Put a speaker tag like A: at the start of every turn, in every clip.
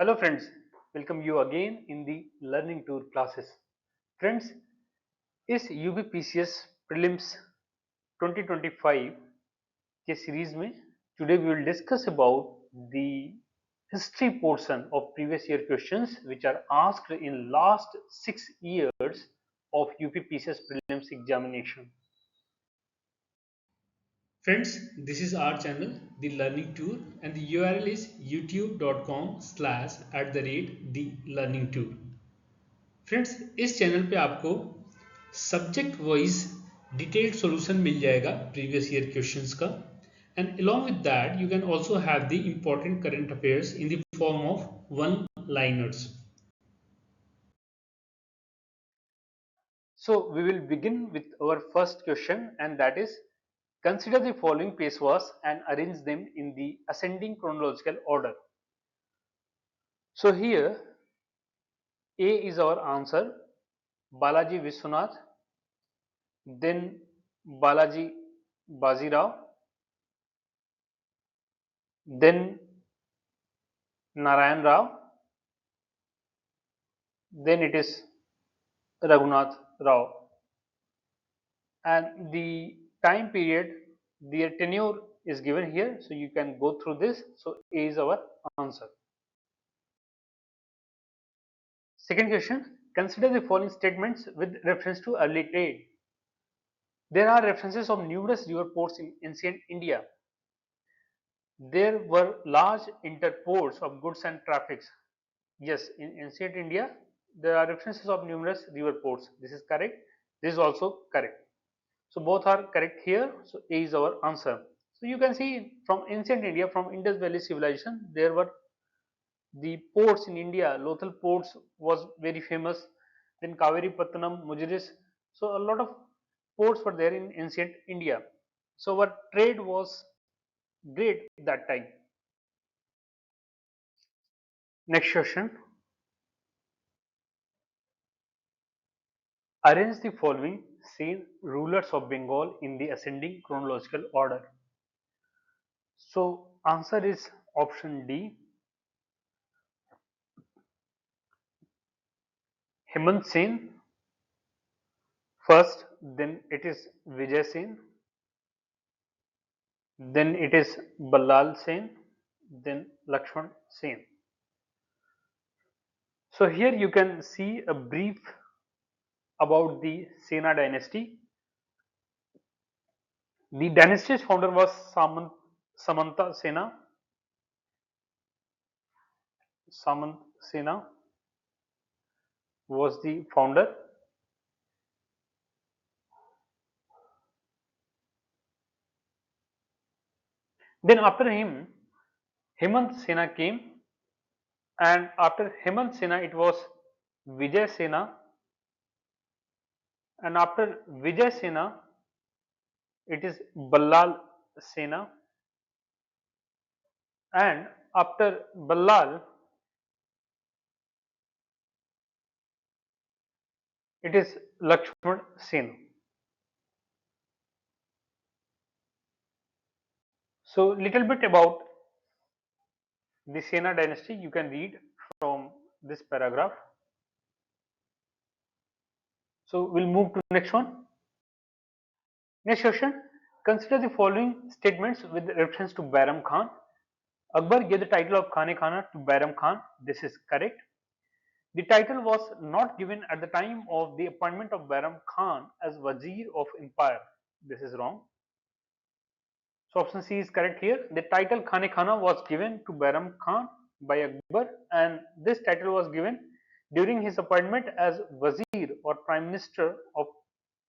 A: Hello friends, welcome you again in the learning tour classes. Friends, इस UPPCS Prelims 2025 के series में today we will discuss about the history portion of previous year questions which are asked in last 6 years of UPPCS Prelims examination.
B: Friends, this is our channel, The Learning Tour, and the URL is youtube.com/@the learning tour. Friends, इस channel पे आपको subject wise detailed solution मिल जाएगा previous year questions का, and along with that you can also have the important current affairs in the form of one liners.
A: So we will begin with our first question, and that is, consider the following Peshwas and arrange them in the ascending chronological order. So here A is our answer, Balaji Vishwanath, then Balaji Bazirao, then Narayan Rao, then it is Raghunath Rao. And the time period, the tenure is given here, so you can go through this. So A is our answer. Second question, consider the following statements with reference to early trade. There are references of numerous river ports in ancient India. There were large interports of goods and traffics. Yes, in ancient India, there are references of numerous river ports. This is correct. This is also correct. So both are correct here. So A is our answer. So you can see from ancient India, from Indus Valley civilization, there were the ports in India. Lothal ports was very famous. Then Kaveri Pattanam, Mujiris. So a lot of ports were there in ancient India. So our trade was great that time. Next question. Arrange the following same rulers of Bengal in the ascending chronological order. So answer is option D. Hemant Sen first, then it is Vijay Sen, then it is Ballal Sen, then Lakshman Sen. So here you can see a brief about the Sena dynasty. The dynasty's founder was Samanta Sena. Samant Sena was the founder. Then after him, Hemant Sena came, and after Hemant Sena it was Vijay Sena, and after Vijay Sena it is Ballal Sena, and after Ballal it is Lakshman Sen. So little bit about the Sena dynasty you can read from this paragraph. So we'll move to next one. Next question. Consider the following statements with reference to Bairam Khan. Akbar gave the title of Khane-Khana to Bairam Khan. This is correct. The title was not given at the time of the appointment of Bairam Khan as Wazir of Empire. This is wrong. So option C is correct here. The title Khane-Khana was given to Bairam Khan by Akbar, and this title was given during his appointment as Wazir or Prime Minister of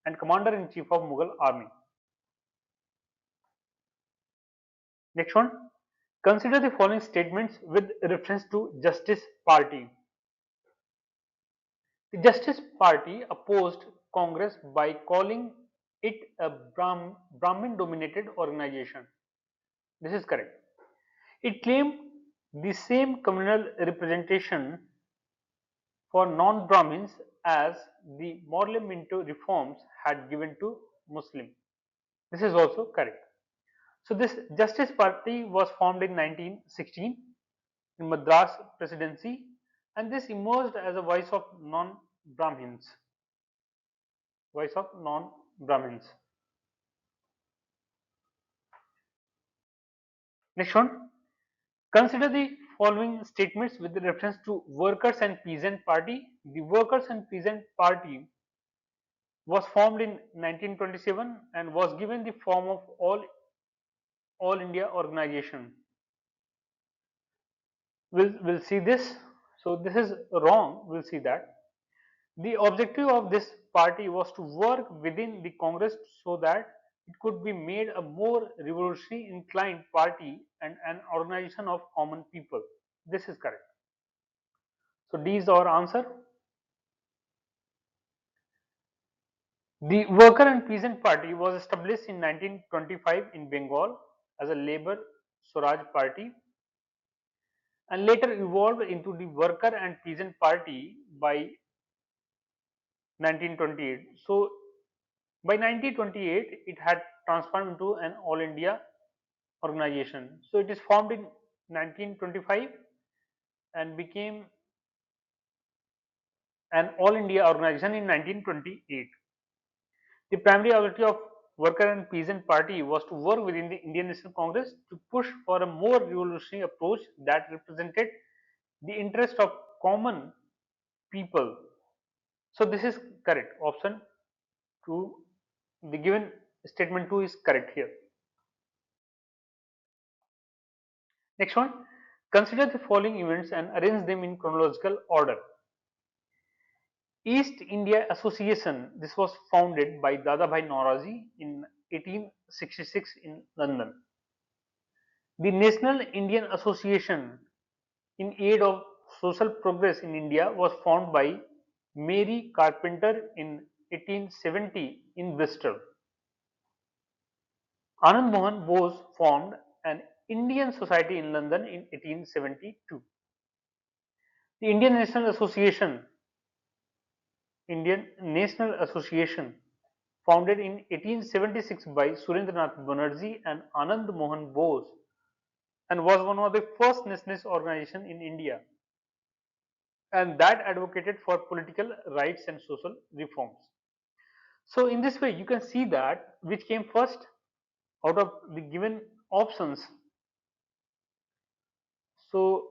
A: and Commander-in-Chief of Mughal Army. Next one. Consider the following statements with reference to Justice Party. The Justice Party opposed Congress by calling it a Brahmin dominated organization. This is correct. It claimed the same communal representation for non-Brahmins as the Morley Minto reforms had given to Muslim. This is also correct. So this Justice Party was formed in 1916. in Madras Presidency, and this emerged as a voice of non-Brahmins. Voice of non-Brahmins. Next one. Consider the following statements with reference to Workers and Peasant Party. The Workers and Peasant Party was formed in 1927 and was given the form of All India Organization. We'll see this. So this is wrong. We'll see that. The objective of this party was to work within the Congress so that it could be made a more revolutionary inclined party and an organization of common people. This is correct. So D is our answer. The Worker and Peasant Party was established in 1925 in Bengal as a labor Swaraj party and later evolved into the Worker and Peasant Party by 1928. So by 1928 it had transformed into an all India organization. So it is formed in 1925 and became an all India organization in 1928. The primary objective of Worker and Peasant Party was to work within the Indian National Congress to push for a more revolutionary approach that represented the interest of common people. So this is correct. Option 2, the given statement 2 is correct here. Next one, consider the following events and arrange them in chronological order. East India Association, this was founded by Dadabhai Naoroji in 1866 in London. The National Indian Association in aid of social progress in India was formed by Mary Carpenter in 1870 in Bristol. Anand Mohan Bose formed an Indian Society in London in 1872. The Indian National Association, founded in 1876 by Surendranath Banerjee and Anand Mohan Bose, and was one of the first nationalist organizations in India, and that advocated for political rights and social reforms. So in this way you can see that which came first out of the given options. So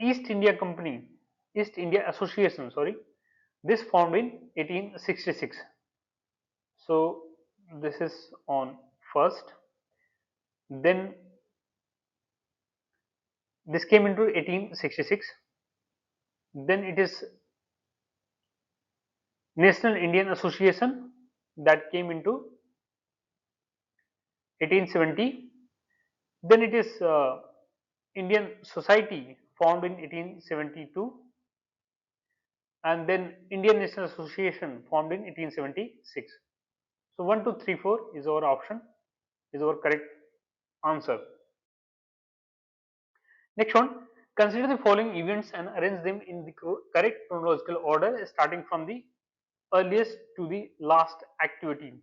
A: East India Company, East India Association, sorry, this formed in 1866. So this is on first. Then this came into 1866. Then it is National Indian Association that came into 1870. Then it is Indian Society formed in 1872, and then Indian National Association formed in 1876. So 1, 2, 3, 4 is our option, is our correct answer. Next one, consider the following events and arrange them in the correct chronological order starting from the earliest to the last activity.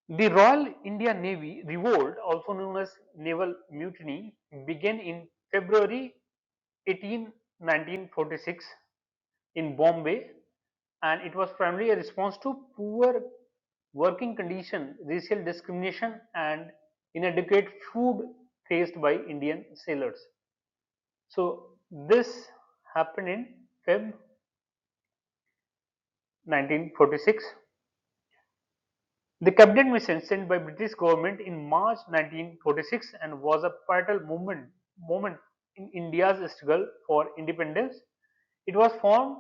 A: The Royal Indian Navy revolt, also known as naval mutiny, began in February 18, 1946 in Bombay, and it was primarily a response to poor working condition, racial discrimination, and inadequate food faced by Indian sailors. So this happened in Feb 1946. The cabinet mission sent by British government in March 1946 and was a pivotal moment in India's struggle for independence. It was formed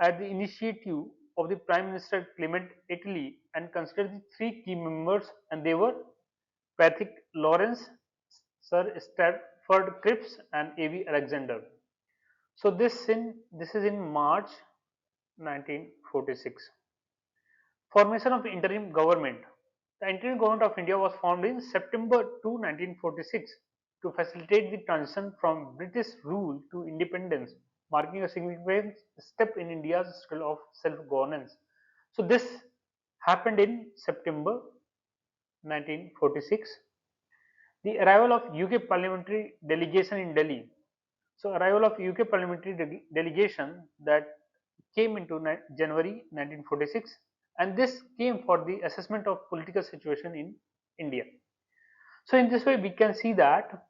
A: at the initiative of the Prime Minister Clement Attlee and considered the three key members, and they were Patrick Lawrence, Sir Stafford Cripps, and A.V. Alexander. So this is in March 1946. Formation of interim government. The interim government of India was formed in September 2, 1946 to facilitate the transition from British rule to independence, marking a significant step in India's struggle of self-governance. So this happened in September 1946. The arrival of UK parliamentary delegation in Delhi. So arrival of UK parliamentary delegation that came into January 1946, and this came for the assessment of political situation in India. So in this way we can see that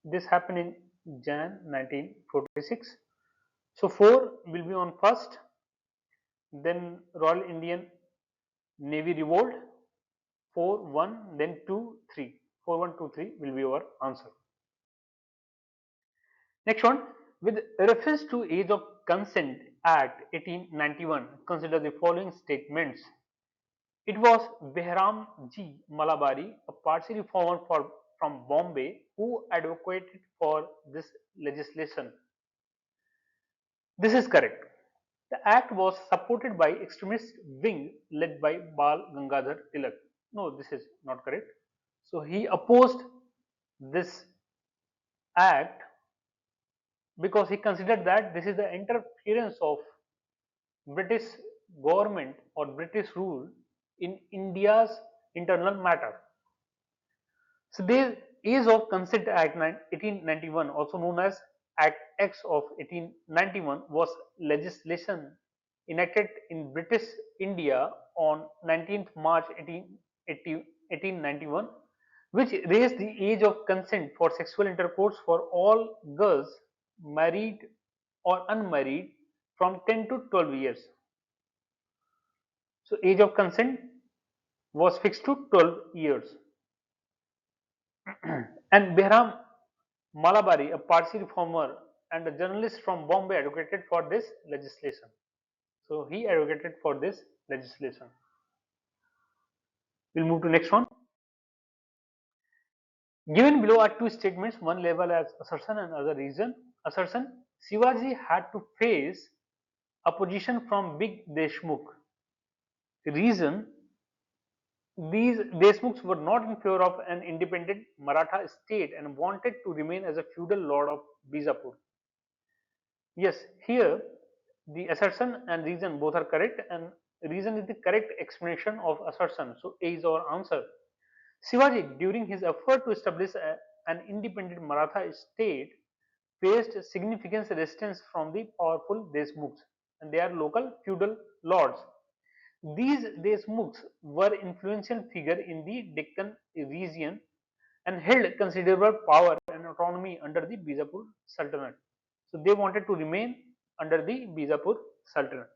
A: this happened in Jan 1946. So 4 will be on first, then Royal Indian Navy revolt, 4 1, then 2 3. 4 1 2 3 will be our answer. Next one, with reference to Age of Consent Act 1891, consider the following statements. It was Behram G. Malabari, a Parsi reformer from Bombay, who advocated for this legislation. This is correct. The act was supported by extremist wing led by Bal Gangadhar Tilak. No, this is not correct. So he opposed this act because he considered that this is the interference of British government or British rule in India's internal matter. So the Age of Consent Act 1891, also known as Act X of 1891, was legislation enacted in British India on 19th March 1891, which raised the age of consent for sexual intercourse for all girls married or unmarried from 10 to 12 years. So age of consent was fixed to 12 years. And Behram Malabari, a Parsi reformer and a journalist from Bombay, advocated for this legislation. So he advocated for this legislation. We'll move to next one. Given below are two statements, one labeled as assertion and other reason. Assertion: Shivaji had to face opposition from big Deshmukh. Reason: these Deshmukhs were not in favor of an independent Maratha state and wanted to remain as a feudal lord of Bijapur. Yes, here the assertion and reason both are correct, and reason is the correct explanation of assertion. So A is our answer. Shivaji, during his effort to establish an independent Maratha state, faced significant resistance from the powerful Deshmukhs, and they are local feudal lords. These Deshmukhs were influential figure in the Deccan region and held considerable power and autonomy under the Bijapur Sultanate. So they wanted to remain under the Bijapur Sultanate.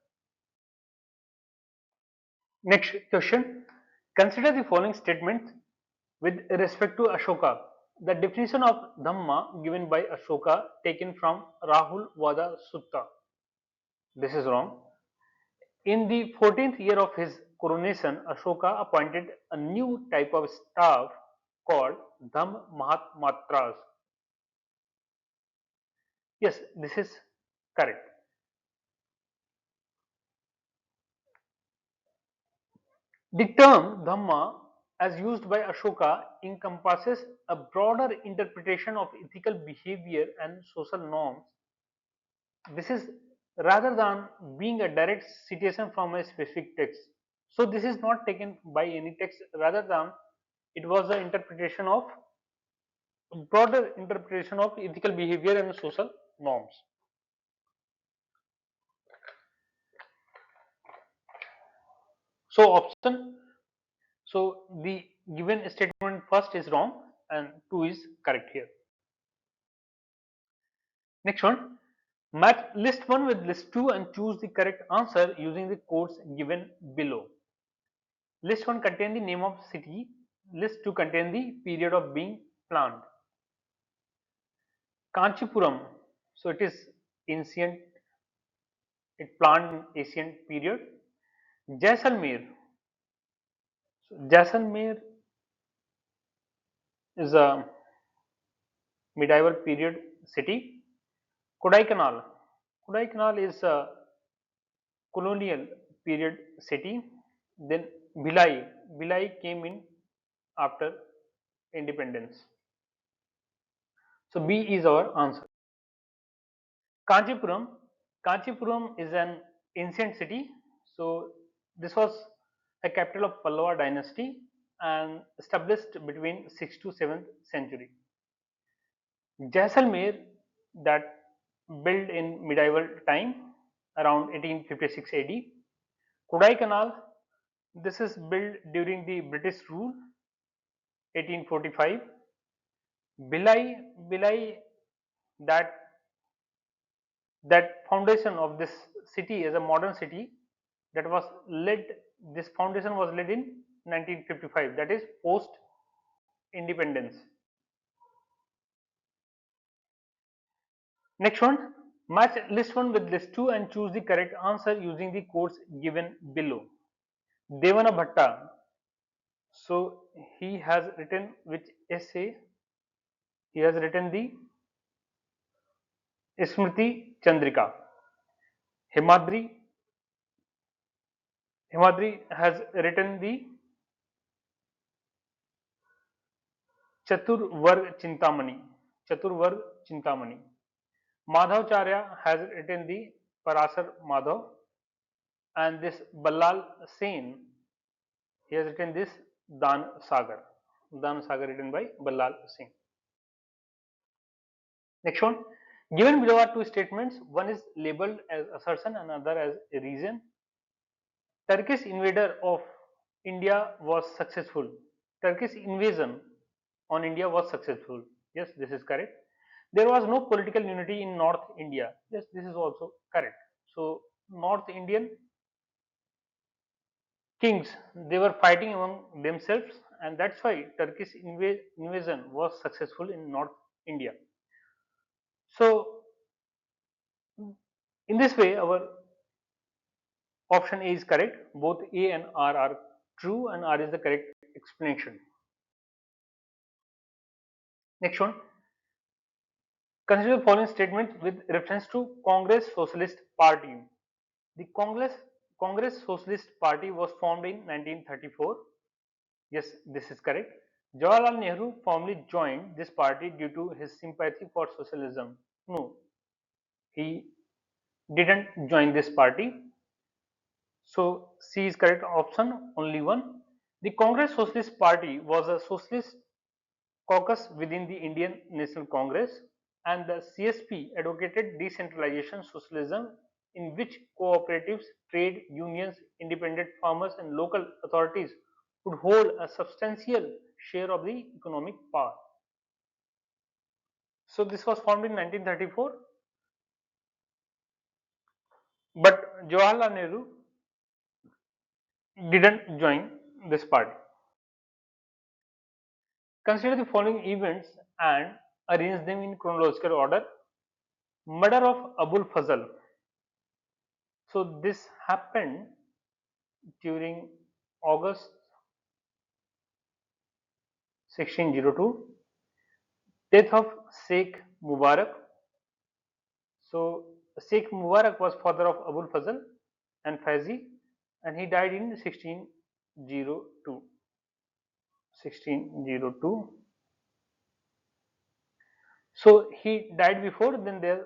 A: Next question. Consider the following statement with respect to Ashoka. The definition of Dhamma given by Ashoka taken from Rahul Vada Sutta. This is wrong. In the 14th year of his coronation, Ashoka appointed a new type of staff called Dham Mahatmatras. Yes, this is correct. The term Dhamma, as used by Ashoka, encompasses a broader interpretation of ethical behavior and social norms. This is rather than being a direct citation from a specific text. So this is not taken by any text, rather than it was the interpretation of broader interpretation of ethical behavior and social norms. So option, so the given statement first is wrong and 2 is correct here. Next one, match list 1 with list 2 and choose the correct answer using the codes given below. List 1 contain the name of city, list 2 contain the period of being planned. Kanchipuram, so it is ancient, it planned in ancient period. Jaisalmer, so Jaisalmer is a medieval period city. Kodaikanal, Kodaikanal is a colonial period city. Then Bhilai, Bhilai came in after independence. So B is our answer. Kanchipuram, Kanchipuram is an ancient city. So this was a capital of Pallava dynasty. and established between 6th to 7th century. Jaisalmer, that built in medieval time around 1856 AD. Kodaikanal, this is built during the British rule 1845. Bhilai, that foundation of this city as a modern city, that was led this foundation was led in 1955, that is post independence. Next one, match list 1 with list 2 and choose the correct answer using the codes given below. Devana Bhatta, so he has written which essay? He has written the Smriti Chandrika. Himadri has written the Chaturvarg Chintamani. Chaturvarg Chintamani. Madhavacharya has written the Parasar Madhav, and this Ballal Sen, he has written this Dan Sagar. Dan Sagar written by Ballal Sen. Next one, given below are two statements. One is labeled as assertion and another as a reason. Turkish invader of India was successful. Turkish invasion on India was successful. Yes, this is correct. There was no political unity in North India. Yes, this is also correct. So North Indian kings, they were fighting among themselves, and that's why Turkish invasion was successful in North India. So in this way, our option A is correct. Both A and R are true, and R is the correct explanation. Next one, consider the following statement with reference to Congress Socialist Party. The Congress Socialist Party was formed in 1934. Yes, this is correct. Jawaharlal Nehru formally joined this party due to his sympathy for socialism. No, he didn't join this party. So C is correct option, only one. The Congress Socialist Party was a socialist caucus within the Indian National Congress, and the CSP advocated decentralization socialism in which cooperatives, trade unions, independent farmers and local authorities would hold a substantial share of the economic power. So this was formed in 1934, but Jawaharlal Nehru didn't join this party. Consider the following events and arrange them in chronological order. Murder of Abul Fazl. So this happened during August 1602. Death of Sheikh Mubarak. So Sheikh Mubarak was father of Abul Fazl and Faizi, and he died in 1602. 1602. So he died before, then there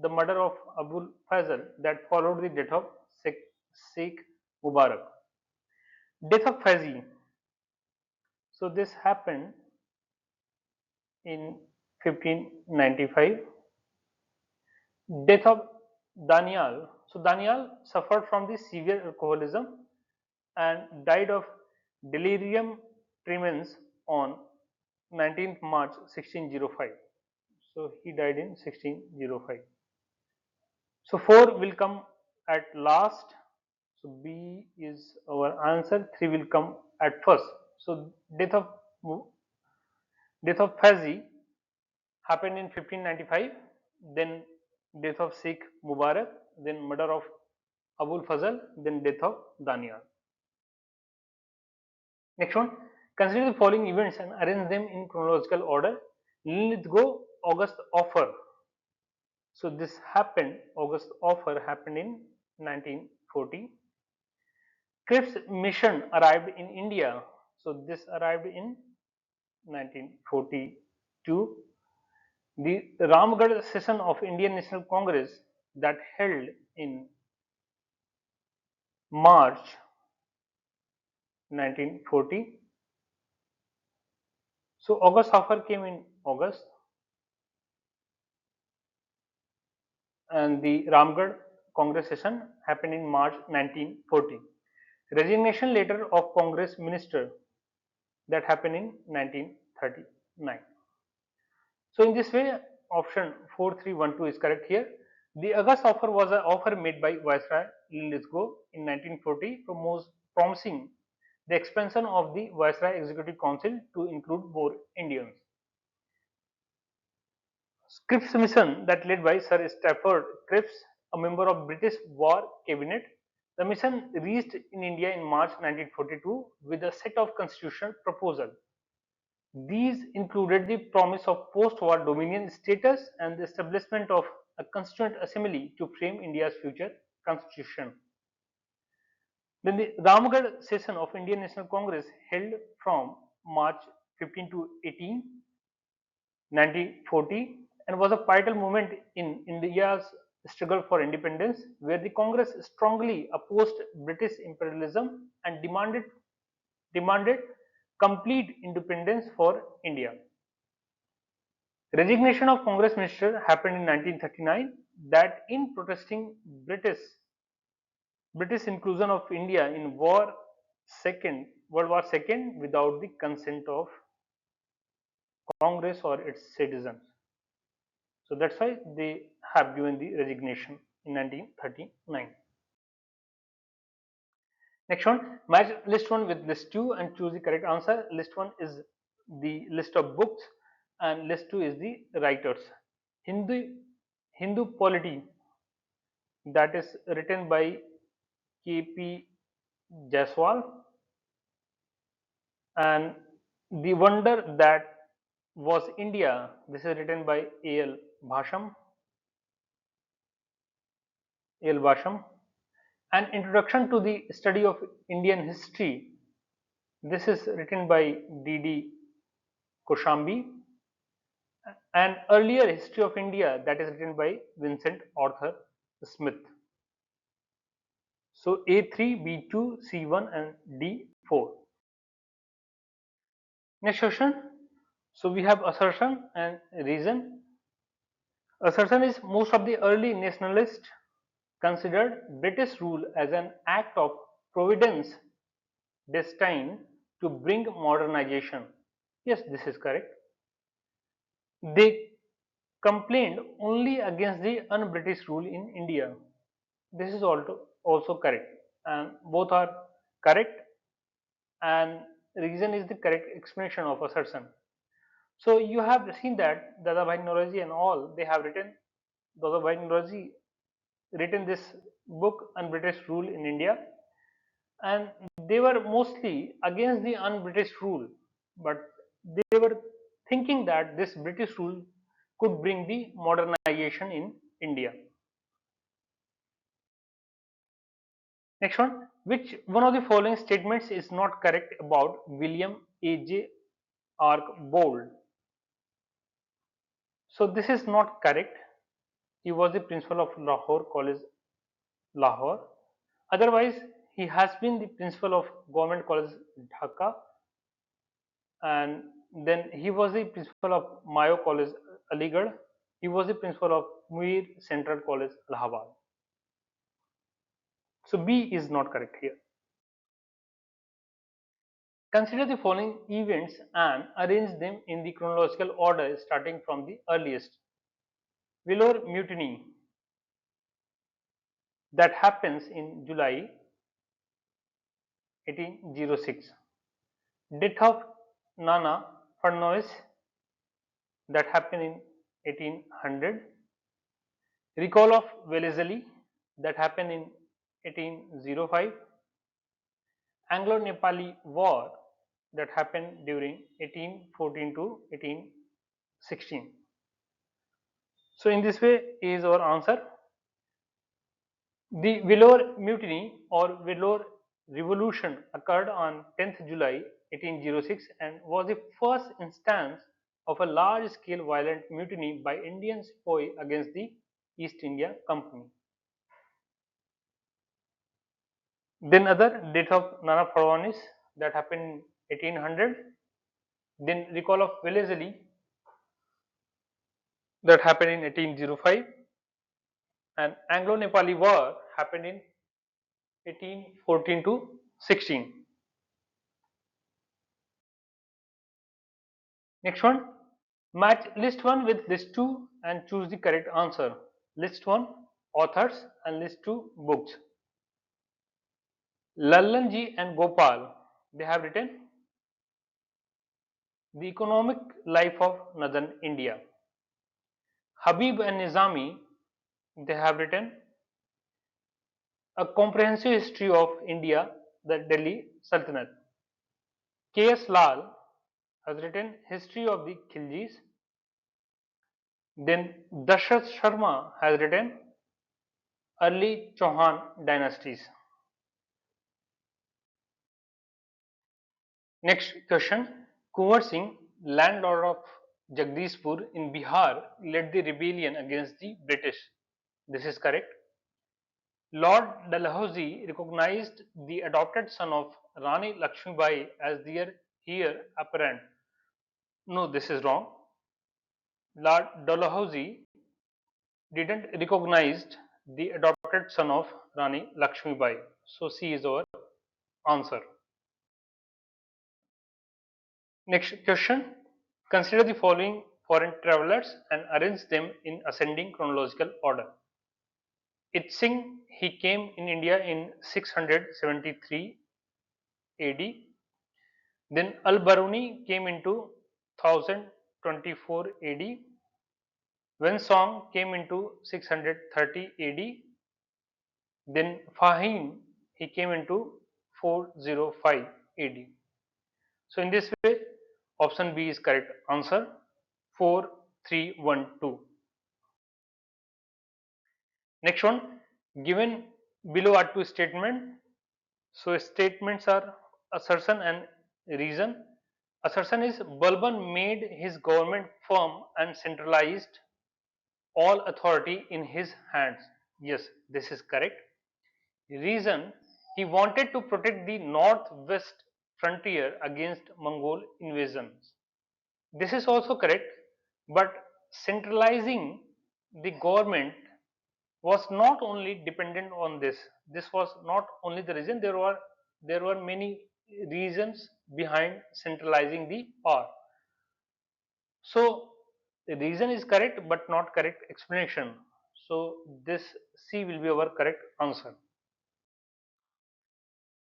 A: the murder of Abul Fazl that followed the death of Sheikh Mubarak. Death of Faizi. So this happened in 1595. Death of Daniel. So Daniel suffered from the severe alcoholism and died of delirium tremens on 19th March 1605. So he died in 1605. So 4 will come at last. So B is our answer. 3 will come at first. So death of Fazi happened in 1595. Then death of Sheikh Mubarak. Then murder of Abul Fazl. Then death of Daniel. Next one. Consider the following events and arrange them in chronological order. Lilith August offer. So this happened. August offer happened in 1940. Cripps mission arrived in India. So this arrived in 1942. The Ramgarh session of Indian National Congress that held in March 1940. So August offer came in August, and the Ramgarh Congress session happened in March 1940. Resignation letter of Congress minister that happened in 1939. So in this way, option 4312 is correct here. The August offer was an offer made by Viceroy Lithgow in 1940, promising the expansion of the Viceroy Executive Council to include more Indians. Cripps mission that led by Sir Stafford Cripps, a member of British War Cabinet. The mission reached in India in March 1942 with a set of constitutional proposals. These included the promise of post-war dominion status and the establishment of a constituent assembly to frame India's future constitution. Then the Ramgarh session of Indian National Congress held from March 15 to 18, 1940, and was a pivotal moment in India's struggle for independence, where the Congress strongly opposed British imperialism and demanded complete independence for India. Resignation of Congress minister happened in 1939 that in protesting British inclusion of India in World War II without the consent of Congress or its citizens. So that's why they have given the resignation in 1939. Next one, match list 1 with list 2 and choose the correct answer. List 1 is the list of books and list 2 is the writers. Hindu Polity, that is written by K.P. Jaiswal, and The Wonder That Was India, this is written by A.L. Bhasham. A.L. Bhasham. An Introduction to the Study of Indian History, this is written by D.D. Koshambi. An Earlier History of India, that is written by Vincent Arthur Smith. So A3, B2, C1 and D4. Next question. So we have assertion and reason. Assertion is most of the early nationalists considered British rule as an act of providence destined to bring modernization. Yes, this is correct. They complained only against the un-British rule in India. This is also correct, and both are correct, and reason is the correct explanation of assertion. So you have seen that Dadabhai Naoroji and all, they have written, Dadabhai Naoroji written this book on British rule in India, and they were mostly against the un-British rule, but they were thinking that this British rule could bring the modernization in India. Next one, which one of the following statements is not correct about William A.J. Archbold? So this is not correct. He was the principal of Lahore College, Lahore. Otherwise, he has been the principal of Government College, Dhaka, and then he was the principal of Mayo College, Aligarh. He was the principal of Muir Central College, Allahabad. So B is not correct here. Consider the following events and arrange them in the chronological order starting from the earliest. Vellore Mutiny, that happens in July 1806. Death of Nana Fadnavis, that happened in 1800. Recall of Wellesley, that happened in 1805. Anglo-Nepali War, that happened during 1814 to 1816. So in this way is our answer. The Vellore Mutiny or Vellore Revolution occurred on 10th July 1806 and was the first instance of a large-scale violent mutiny by Indian sepoy against the East India Company. Then other death of Nana Fadnavis, that happened in 1800. Then recall of Wellesley, that happened in 1805, and Anglo-Nepali War happened in 1814 to 16. Next one, match list 1 with list 2 and choose the correct answer. List 1 authors and list 2 books. Lallanji and Gopal, they have written The Economic Life of Northern India. Habib and Nizami, they have written A Comprehensive History of India, the Delhi Sultanate. K.S. Lal has written History of the Khiljis. Then Dashrath Sharma has written Early Chauhan Dynasties. Next question. Kunwar Singh, landlord of Jagdishpur in Bihar, led the rebellion against the British. This is correct. Lord Dalhousie recognized the adopted son of Rani Lakshmibai as their heir apparent. No, this is wrong. Lord Dalhousie didn't recognize the adopted son of Rani Lakshmibai. So C is our answer. Next question. Consider the following foreign travelers and arrange them in ascending chronological order. Itsing, he came in India in 673 AD. Then Al-Baruni came into 1024 AD. Wensong came into 630 AD. Then Fahim, he came into 405 AD. So in this way, option B is correct answer. 4312. Next one, given below are two statements. So statements are assertion and reason. Assertion is Balban made his government firm and centralized all authority in his hands. Yes, this is correct. Reason, he wanted to protect the northwest frontier against Mongol invasions. This is also correct, but centralizing the government was not only dependent on this. This was not only the reason, there were many reasons behind centralizing the power. So the reason is correct but not correct explanation. So this C will be our correct answer.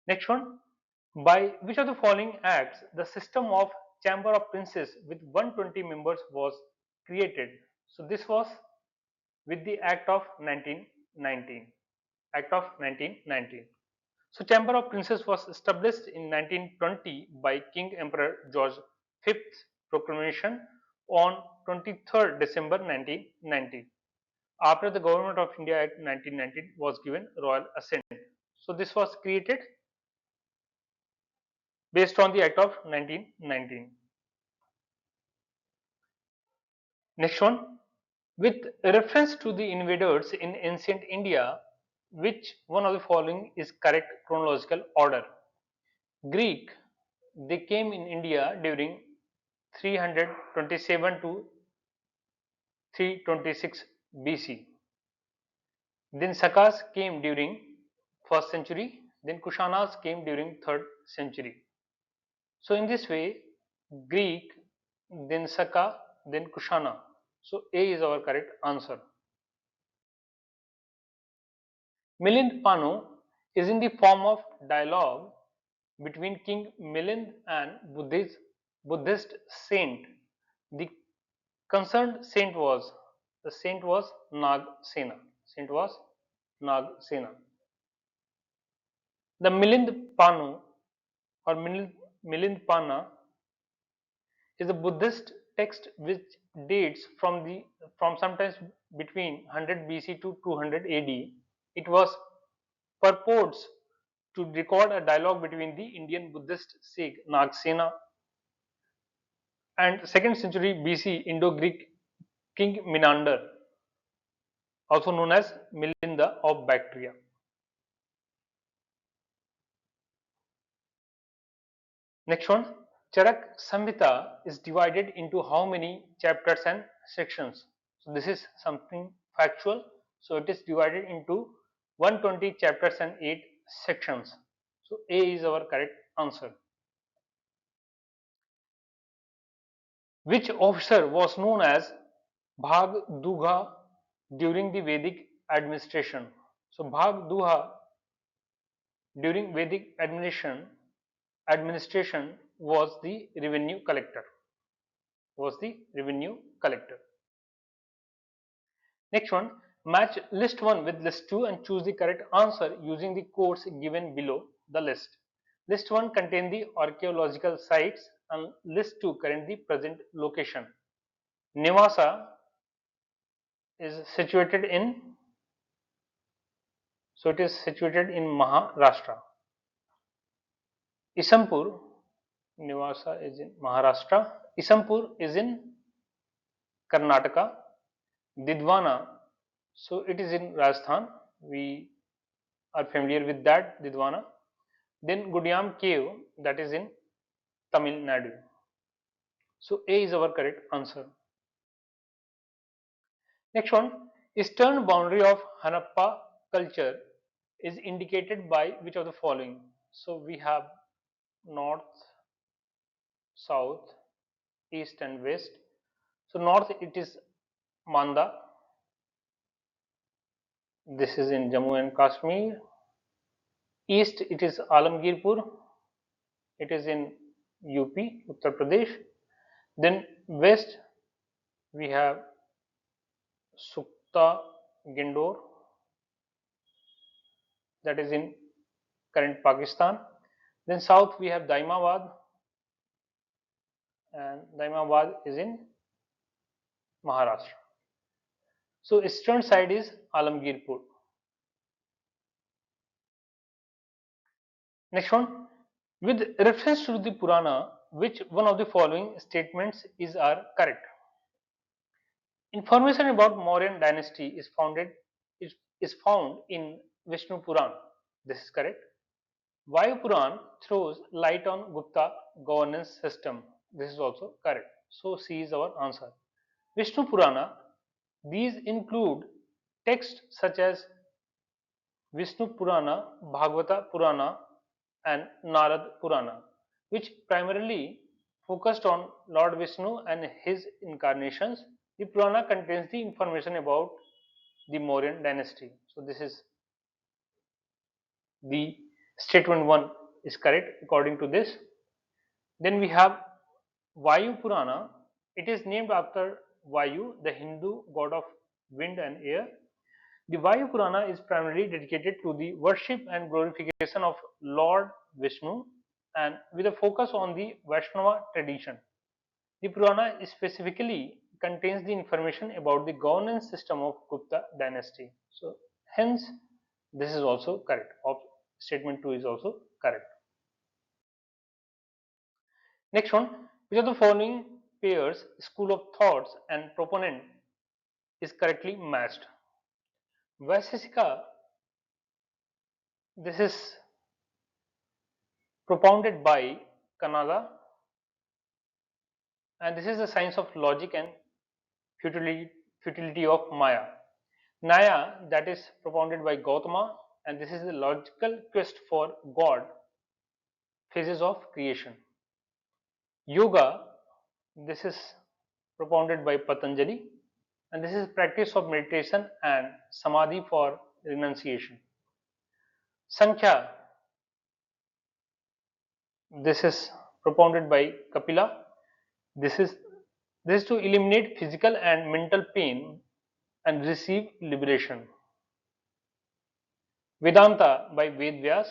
A: Next one, by which of the following acts the system of Chamber of Princes with 120 members was created? So this was with the Act of 1919. Act of 1919. So Chamber of Princes was established in 1920 by King Emperor George V's proclamation on 23rd December 1919. After the Government of India Act 1919 was given royal assent. So this was created based on the Act of 1919. Next one, with reference to the invaders in ancient India, which one of the following is correct chronological order? Greek, they came in India during 327 to 326 BC. Then Sakas came during 1st century. Then Kushanas came during 3rd century. So in this way, Greek, then Saka, then Kushana. So A is our correct answer. Milind Pano is in the form of dialogue between King Milind and Buddhist saint. The concerned saint was Nag Sena. Saint was Nag Sena. The Milind Pano or Milind Pana is a Buddhist text which dates from sometimes between 100 BC to 200 AD. It was purports to record a dialogue between the Indian Buddhist sage Nagsena and 2nd century BC Indo-Greek king Menander, also known as Milinda of Bactria. Next one, Charak Samhita is divided into how many chapters and sections? So this is something factual. So it is divided into 120 chapters and 8 sections. So A is our correct answer. Which officer was known as Bhag Dugha during the Vedic administration? So Bhag Dugha during Vedic administration was the revenue collector. Next one, match list 1 with list 2 and choose the correct answer using the codes given below the list. List 1 contain the archaeological sites and list 2 contain the present location. Nevasa is situated in, so it is situated in Maharashtra. Isampur, Nevasa is in Maharashtra. Isampur is in Karnataka. Didwana, so it is in Rajasthan. We are familiar with that, Didwana. Then Gudiyam cave, that is in Tamil Nadu. So A is our correct answer. Next one, eastern boundary of Harappa culture is indicated by which of the following? So we have north, south, east and west. So north it is Manda. This is in Jammu and Kashmir. East it is Alamgirpur. It is in UP, Uttar Pradesh. Then west we have Sukta Gindor, that is in current Pakistan. Then south we have Daimabad, and Daimabad is in Maharashtra. So eastern side is Alamgirpur. Next one, with reference to the Purana, which one of the following statements are correct? Information about Mauryan dynasty is found in Vishnu Puran. This is correct. Vayu Puran throws light on Gupta governance system. This is also correct. So C is our answer. Vishnu Purana, these include texts such as Vishnu Purana, Bhagavata Purana, and Narad Purana, which primarily focused on Lord Vishnu and his incarnations. The Purana contains the information about the Mauryan dynasty. So this is the statement 1 is correct according to this. Then we have Vayu Purana. It is named after Vayu, the Hindu god of wind and air. The Vayu Purana is primarily dedicated to the worship and glorification of Lord Vishnu and with a focus on the Vaishnava tradition. The Purana specifically contains the information about the governance system of Gupta dynasty. So hence this is also correct. Statement 2 is also correct. Next one, which of the following pairs school of thoughts and proponent is correctly matched? Vaisesika, this is propounded by Kanada, and this is the science of logic and futility of Maya. Nyaya, that is propounded by Gautama, and this is the logical quest for God, phases of creation. Yoga, this is propounded by Patanjali, and this is practice of meditation and samadhi for renunciation. Sankhya, this is propounded by Kapila. This is to eliminate physical and mental pain and receive liberation. Vedanta by Ved Vyas.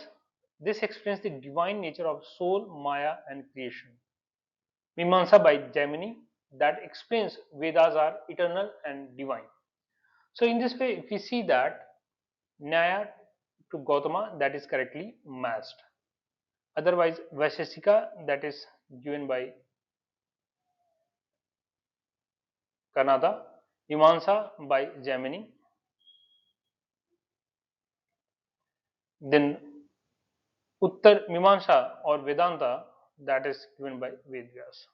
A: This explains the divine nature of soul, Maya, and creation. Mimamsa by Jaimini, that explains Vedas are eternal and divine. So in this way, if we see that Nyaya to Gautama, that is correctly matched. Otherwise, Vaisheshika, that is given by Kanada, Mimamsa by Jaimini, then Uttar Mimamsa or Vedanta, that is given by Ved Vyas.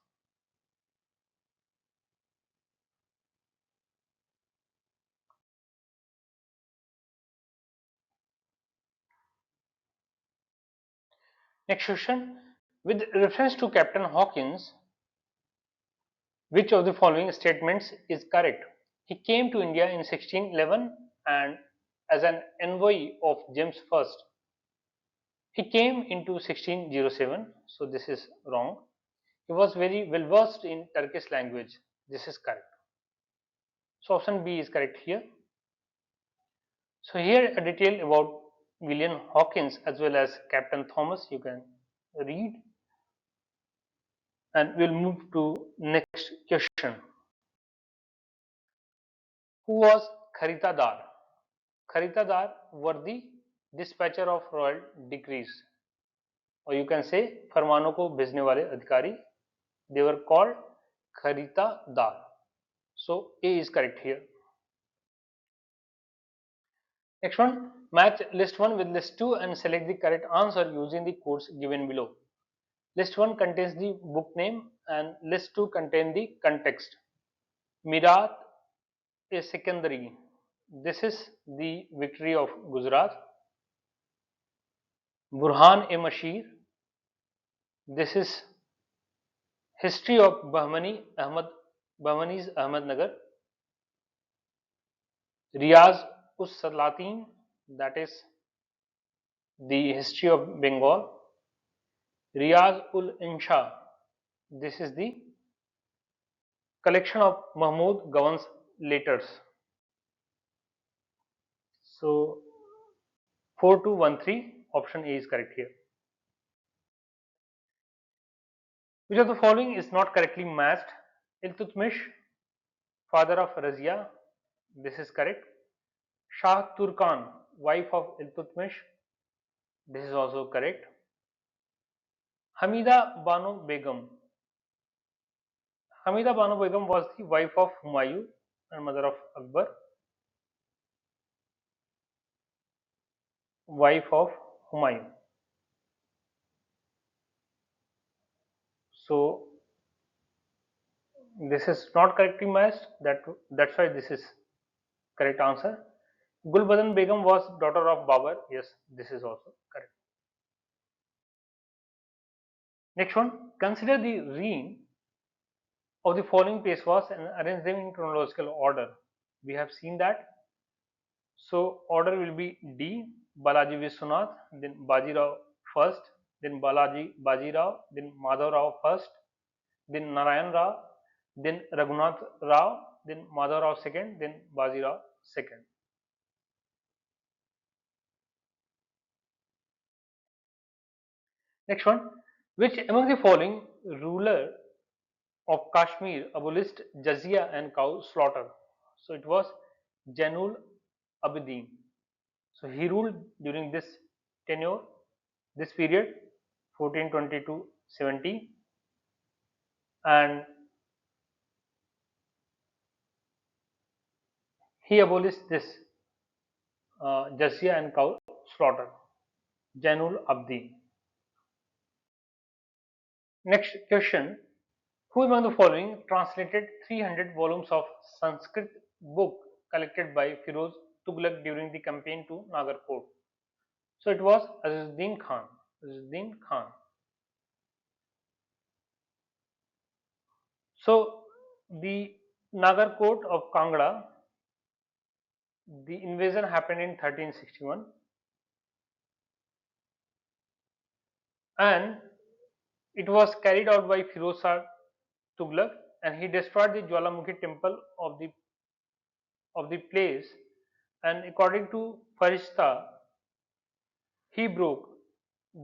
A: Next question. With reference to Captain Hawkins, which of the following statements is correct? He came to India in 1611 and as an envoy of James I. He came into 1607, so this is wrong. He was very well versed in Turkish language. This is correct. So option B is correct here. So here a detail about William Hawkins as well as Captain Thomas you can read, and we'll move to next question. Who was Kharitadar? Kharitadar were the dispatcher of royal decrees, or you can say फरमानों को भेजने वाले अधिकारी. They were called Kharitadar. So A is correct here. Next one, match list 1 with list 2 and select the correct answer using the codes given below. List 1 contains the book name and list 2 contains the context. Mirat e Sikandari. This is the victory of Gujarat. Burhan e Mashir. This is history of Bahmani's Ahmednagar. Riyaz us Salatin. That is the history of Bengal. Riyaz ul Insha. This is the collection of Mahmud Gawan's letters. So 4213 option A is correct here. Which of the following is not correctly matched? Iltutmish, father of Razia. This is correct. Shah Turkan, wife of Iltutmish. This is also correct. Hamida Banu Begum. Hamida Banu Begum was the wife of Humayun and mother of Akbar. Wife of Humayun. So this is not correctly matched. That's why this is correct answer. Gulbadan Begum was daughter of Babur. Yes, this is also correct. Next one, consider the reign of the following Peshwas and arrange them in chronological order. We have seen that. So order will be D, Balaji Vishwanath, then Bajirao first, then Bajirao, then Madhav Rao first, then Narayan Rao, then Raghunath Rao, then Madhav Rao second, then Bajirao second. Next one, which among the following ruler of Kashmir abolished jizya and cow slaughter? So it was Jainul Abidin. So he ruled during this tenure, this period, 1420 to 70, and he abolished this jizya and cow slaughter. Jainul Abidin. Next question. Who among the following translated 300 volumes of Sanskrit book collected by Firoz Tughlaq during the campaign to Nagarkot? So it was Azizuddin Khan. Azizuddin Khan. So the Nagarkot of Kangra, the invasion happened in 1361, and it was carried out by Firoz Shah Tughlaq, and he destroyed the Jwalamukhi temple of the place, and according to Farishta, he broke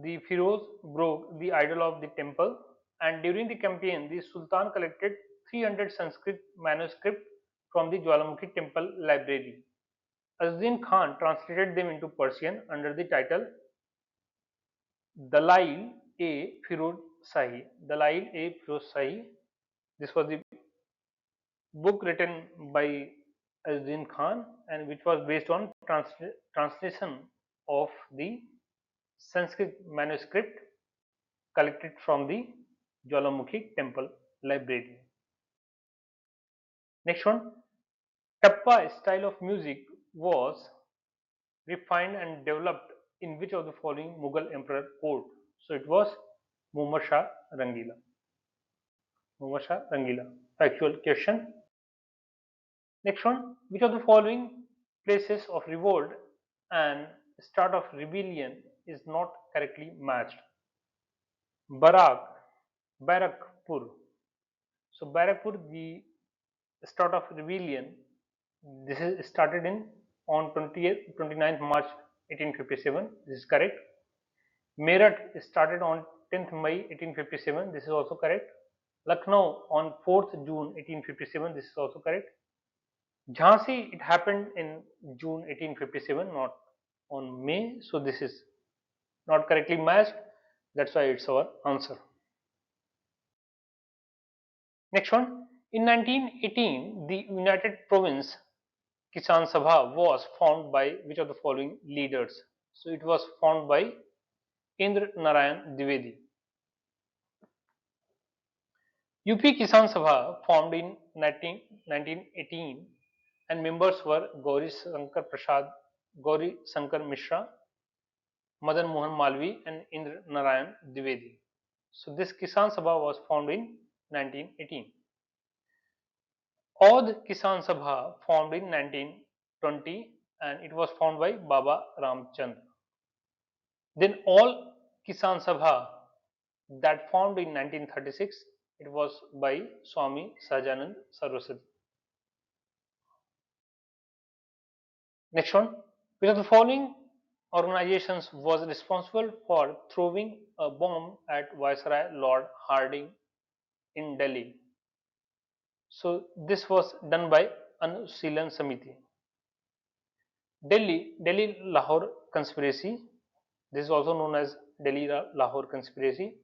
A: the Firoz broke the idol of the temple, and during the campaign the Sultan collected 300 Sanskrit manuscripts from the Jwalamukhi temple library. Azizuddin Khan translated them into Persian under the title Dalail-e Firoz Shahi. This was the book written by Azizuddin Khan, and which was based on translation of the Sanskrit manuscript collected from the Jwalamukhi temple library. Next one, Tappa style of music was refined and developed in which of the following Mughal emperor court? So it was Muhammad Shah Rangila. Muhammad Shah Rangila. Factual question. Next one, which of the following places of revolt and start of rebellion is not correctly matched? Barak, Barakpur. So Barakpur, the start of rebellion, this is started in on 29th March 1857. This is correct. Meerut started on 10th May 1857. This is also correct. Lucknow on 4th June 1857. This is also correct. Jhansi, it happened in June 1857, not on May. So this is not correctly matched. That's why it's our answer. Next one. In 1918, the United Province Kisan Sabha was formed by which of the following leaders? So it was formed by Indra Narayan Dwivedi. UP Kisan Sabha formed in 1918 and members were Gauri Shankar Prasad, Gauri Shankar Mishra, Madan Mohan Malvi and Indra Narayan Dwivedi. So this Kisan Sabha was formed in 1918. Audh Kisan Sabha formed in 1920 and it was formed by Baba Ramchand. Then all Kisan Sabha that formed in 1936, it was by Swami Sahajanand Saraswati. Next one, which of the following organizations was responsible for throwing a bomb at Viceroy Lord Hardinge in Delhi? So this was done by Anushilhan Samiti. Delhi Lahore conspiracy. This is also known as Delhi Lahore conspiracy.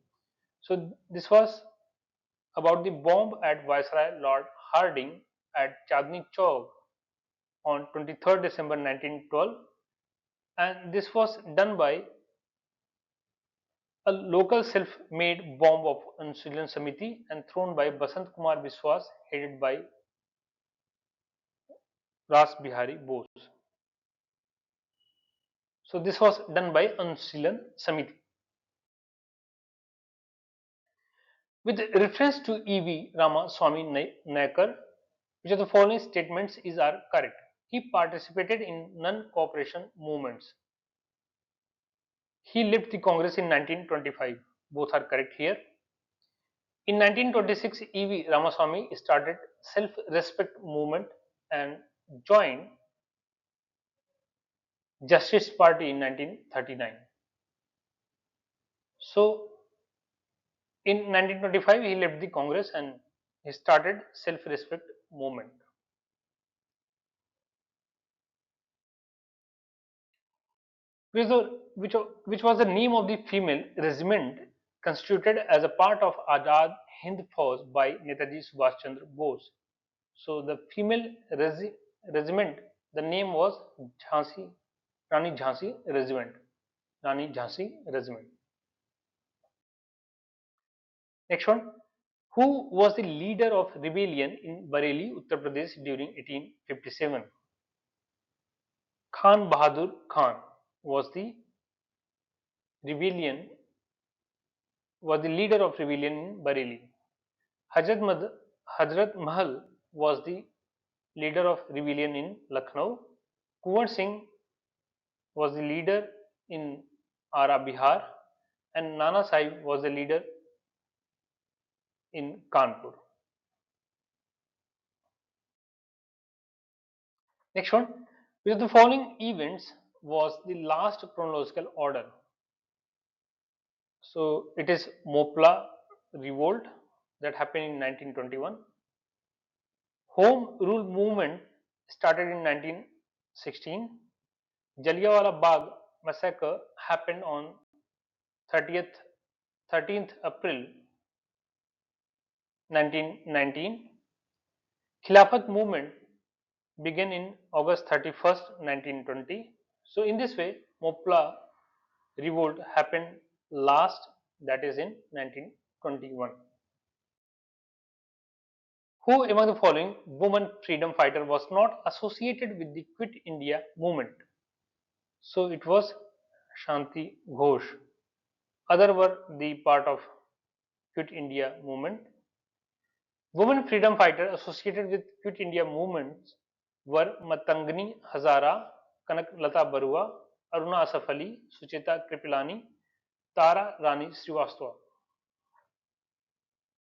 A: So this was about the bomb at Viceroy Lord Hardinge at Chandni Chowk on 23rd December 1912, and this was done by a local self-made bomb of Anushilhan Samiti and thrown by Basant Kumar Biswas, headed by Ras Bihari Bose. So this was done by Anushilhan Samiti. With reference to E.V. Ramaswamy Naikar, which of the following statements are correct? He participated in non-cooperation movements. He left the Congress in 1925. Both are correct here. In 1926, E.V. Ramaswamy started self-respect movement and joined Justice Party in 1939. So, in 1925, he left the Congress and he started self-respect movement. Which was the name of the female regiment constituted as a part of Azad Hind Fauj by Netaji Subhash Chandra Bose. So the female regiment, the name was Jhansi, Rani Jhansi Regiment. Rani Jhansi Regiment. Next one. Who was the leader of rebellion in Bareilly, Uttar Pradesh during 1857? Khan Bahadur Khan was the rebellion was the leader of rebellion in Bareilly. Hazrat Mahal was the leader of rebellion in Lucknow. Kunwar Singh was the leader in Ara Bihar and Nana Sahib was the leader in Kanpur. Next one, which of the following events was the last chronological order? So it is Mopla revolt that happened in 1921. Home rule movement started in 1916. Jallianwala Bagh massacre happened on 30th 13th April 1919. Khilafat movement began in August 31st, 1920. So in this way, Mopla revolt happened last that is in 1921. Who among the following woman freedom fighter was not associated with the Quit India movement? So it was Shanti Ghosh. Other were the part of Quit India movement. Women freedom fighters associated with Quit India movements were Matangani Hazara, Kanak Lata Barua, Aruna Asaf Ali, Sucheta Kripilani, Tara Rani Srivastava.